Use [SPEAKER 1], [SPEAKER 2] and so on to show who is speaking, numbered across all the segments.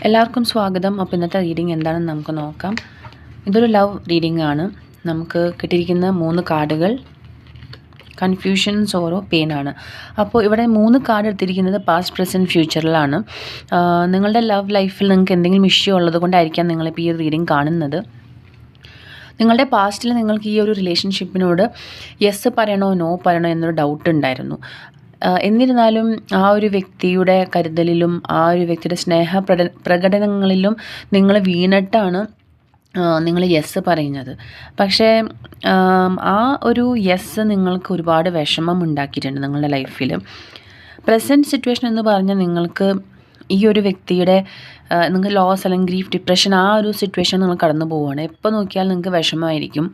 [SPEAKER 1] എല്ലാവർക്കും സ്വാഗതം. അപ്പോൾ ഇന്നത്തെ റീഡിംഗ് എന്താണെന്ന് നമുക്ക് നോക്കാം. ഇതൊരു ലവ് റീഡിംഗ് ആണ്. നമുക്ക് കിട്ടിയിരിക്കുന്ന 3 കാർഡുകൾ കൺഫ്യൂഷൻ, സോറോ, പെയിൻ ആണ്. അപ്പോൾ ഇവിടെ 3 കാർഡ് എടുത്തിരിക്കുന്നത് പാസ്റ്റ്, പ്രസൻറ്റ്, ഫ്യൂച്ചറിലാണ്. നിങ്ങളുടെ ലവ് ലൈഫിൽ നിങ്ങൾക്ക് എന്തെങ്കിലും ഇഷ്യൂ ഉള്ളത് കൊണ്ടായിരിക്കാം നിങ്ങളിപ്പോൾ ഈ ഒരു റീഡിംഗ് കാണുന്നത്. നിങ്ങളുടെ പാസ്റ്റിൽ നിങ്ങൾക്ക് ഈ ഒരു റിലേഷൻഷിപ്പിനോട് യെസ് പറയണോ നോ പറയണോ എന്നൊരു ഡൗട്ട് ഉണ്ടായിരുന്നു. എന്നിരുന്നാലും ആ ഒരു വ്യക്തിയുടെ കരുതലിലും ആ ഒരു വ്യക്തിയുടെ പ്രകടനങ്ങളിലും നിങ്ങൾ വീണിട്ടാണ് നിങ്ങൾ യെസ് പറയുന്നത്. പക്ഷേ ആ ഒരു യെസ് നിങ്ങൾക്ക് ഒരുപാട് വിഷമം ഉണ്ടാക്കിയിട്ടുണ്ട് നിങ്ങളുടെ ലൈഫിൽ. പ്രസൻറ്റ് സിറ്റുവേഷൻ എന്ന് പറഞ്ഞാൽ നിങ്ങൾക്ക് ഈ ഒരു വ്യക്തിയുടെ നിങ്ങൾക്ക് ലോസ് അല്ലെങ്കിൽ ഗ്രീഫ്, ഡിപ്രഷൻ ആ ഒരു സിറ്റുവേഷൻ നിങ്ങൾ കടന്നു പോവുകയാണ്. എപ്പോൾ നോക്കിയാൽ നിങ്ങൾക്ക് വിഷമമായിരിക്കും.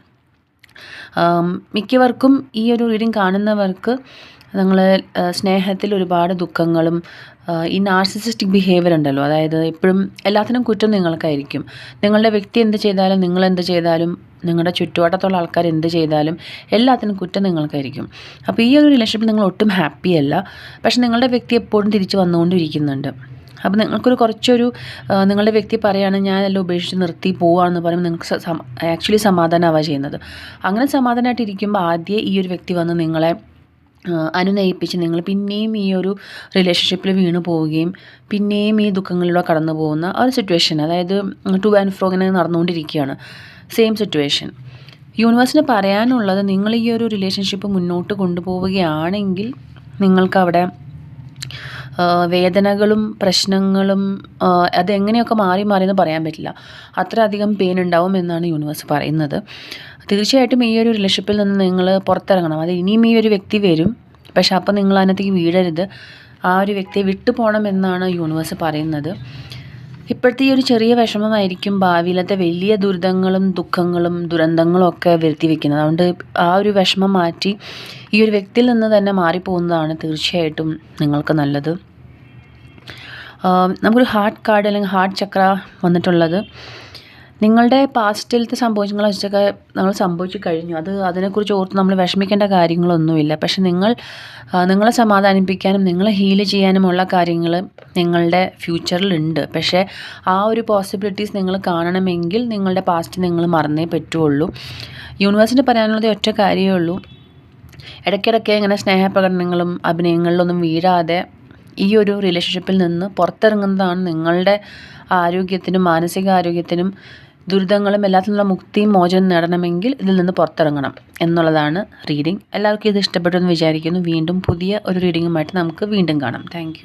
[SPEAKER 1] മിക്കവർക്കും ഈ ഒരു റീഡിംഗ് കാണുന്നവർക്ക് നിങ്ങൾ സ്നേഹത്തിൽ ഒരുപാട് ദുഃഖങ്ങളും ഈ നാർസിസിസ്റ്റിക് ബിഹേവിയർ ഉണ്ടല്ലോ, അതായത് എപ്പോഴും എല്ലാത്തിനും കുറ്റം നിങ്ങൾക്കായിരിക്കും. നിങ്ങളുടെ വ്യക്തി എന്ത് ചെയ്താലും, നിങ്ങളെന്ത് ചെയ്താലും, നിങ്ങളുടെ ചുറ്റുവട്ടത്തുള്ള ആൾക്കാർ എന്ത് ചെയ്താലും എല്ലാത്തിനും കുറ്റം നിങ്ങൾക്കായിരിക്കും. അപ്പോൾ ഈ ഒരു റിലേഷൻഷിപ്പിൽ നിങ്ങൾ ഒട്ടും ഹാപ്പി അല്ല. പക്ഷെ നിങ്ങളുടെ വ്യക്തി എപ്പോഴും തിരിച്ച് വന്നുകൊണ്ടിരിക്കുന്നുണ്ട്. അപ്പോൾ നിങ്ങൾക്കൊരു കുറച്ചൊരു നിങ്ങളുടെ വ്യക്തി പറയുകയാണ് ഞാനെല്ലാം ഉപേക്ഷിച്ച് നിർത്തി പോവുകയാണെന്ന് പറയുമ്പോൾ നിങ്ങൾക്ക് ആക്ച്വലി സമാധാനമാവുക ചെയ്യുന്നത്. അങ്ങനെ സമാധാനമായിട്ടിരിക്കുമ്പോൾ ആദ്യം ഈ ഒരു വ്യക്തി വന്ന് നിങ്ങളെ അനുനയിപ്പിച്ച് നിങ്ങൾ പിന്നെയും ഈ ഒരു റിലേഷൻഷിപ്പിൽ വീണു പോവുകയും പിന്നെയും ഈ ദുഃഖങ്ങളിലൂടെ കടന്നു പോകുന്ന ആ ഒരു സിറ്റുവേഷൻ, അതായത് ടു ആൻഡ് ഫ്രോ ഇങ്ങനെ നടന്നുകൊണ്ടിരിക്കുകയാണ്. Same situation. യൂണിവേഴ്സിന് പറയാനുള്ളത്, നിങ്ങൾ ഈ ഒരു റിലേഷൻഷിപ്പ് മുന്നോട്ട് കൊണ്ടുപോവുകയാണെങ്കിൽ നിങ്ങൾക്കവിടെ വേദനകളും പ്രശ്നങ്ങളും അതെങ്ങനെയൊക്കെ മാറി മാറിയെന്ന് പറയാൻ പറ്റില്ല. അത്രയധികം പെയിൻ ഉണ്ടാവും എന്നാണ് യൂണിവേഴ്സ് പറയുന്നത്. തീർച്ചയായിട്ടും ഈ ഒരു റിലേഷൻഷിപ്പിൽ നിന്ന് നിങ്ങൾ പുറത്തിറങ്ങണം. അത് ഇനിയും ഈ ഒരു വ്യക്തി വരും, പക്ഷെ അപ്പോൾ നിങ്ങൾ അതിനകത്തേക്ക് വീഴരുത്. ആ ഒരു വ്യക്തിയെ വിട്ടു പോകണം എന്നാണ് യൂണിവേഴ്സ് പറയുന്നത്. ഇപ്പോഴത്തെ ഈ ഒരു ചെറിയ വിഷമമായിരിക്കും ഭാവിയിലത്തെ വലിയ ദുരിതങ്ങളും ദുഃഖങ്ങളും ദുരന്തങ്ങളും ഒക്കെ വരുത്തി വയ്ക്കുന്നത്. അതുകൊണ്ട് ആ ഒരു വിഷമം മാറ്റി ഈ ഒരു വ്യക്തിയിൽ നിന്ന് തന്നെ മാറിപ്പോകുന്നതാണ് തീർച്ചയായിട്ടും നിങ്ങൾക്ക് നല്ലത്. നമുക്കൊരു ഹാർട്ട് കാർഡ് അല്ലെങ്കിൽ ഹാർട്ട് ചക്ര വന്നിട്ടുള്ളത്, നിങ്ങളുടെ പാസ്റ്റിലത്തെ സംഭവങ്ങളെ വെച്ചൊക്കെ നമ്മൾ സംഭവിച്ചു കഴിഞ്ഞു. അതിനെക്കുറിച്ച് ഓർത്ത് നമ്മൾ വിഷമിക്കേണ്ട കാര്യങ്ങളൊന്നുമില്ല. പക്ഷെ നിങ്ങളെ സമാധാനിപ്പിക്കാനും നിങ്ങളെ ഹീൽ ചെയ്യാനുമുള്ള കാര്യങ്ങൾ നിങ്ങളുടെ ഫ്യൂച്ചറിലുണ്ട്. പക്ഷേ ആ ഒരു പോസിബിലിറ്റീസ് നിങ്ങൾ കാണണമെങ്കിൽ നിങ്ങളുടെ പാസ്റ്റ് നിങ്ങൾ മറന്നേ പറ്റുള്ളൂ. യൂണിവേഴ്സിന് പറയാനുള്ളത് ഒറ്റ കാര്യമേ ഉള്ളൂ, ഇടയ്ക്കിടയ്ക്ക് ഇങ്ങനെ സ്നേഹപ്രകടനങ്ങളും അഭിനയങ്ങളിലൊന്നും വീഴാതെ ഈ ഒരു റിലേഷൻഷിപ്പിൽ നിന്ന് പുറത്തിറങ്ങുന്നതാണ് നിങ്ങളുടെ ആരോഗ്യത്തിനും മാനസികാരോഗ്യത്തിനും ദുരിതങ്ങളും എല്ലാത്തിനുള്ള മുക്തിയും മോചനം നേടണമെങ്കിൽ ഇതിൽ നിന്ന് പുറത്തിറങ്ങണം എന്നുള്ളതാണ് റീഡിംഗ്. എല്ലാവർക്കും ഇത് ഇഷ്ടപ്പെട്ടു എന്ന് വിചാരിക്കുന്നു. വീണ്ടും പുതിയ ഒരു റീഡിങ്ങുമായിട്ട് നമുക്ക് വീണ്ടും കാണാം. താങ്ക്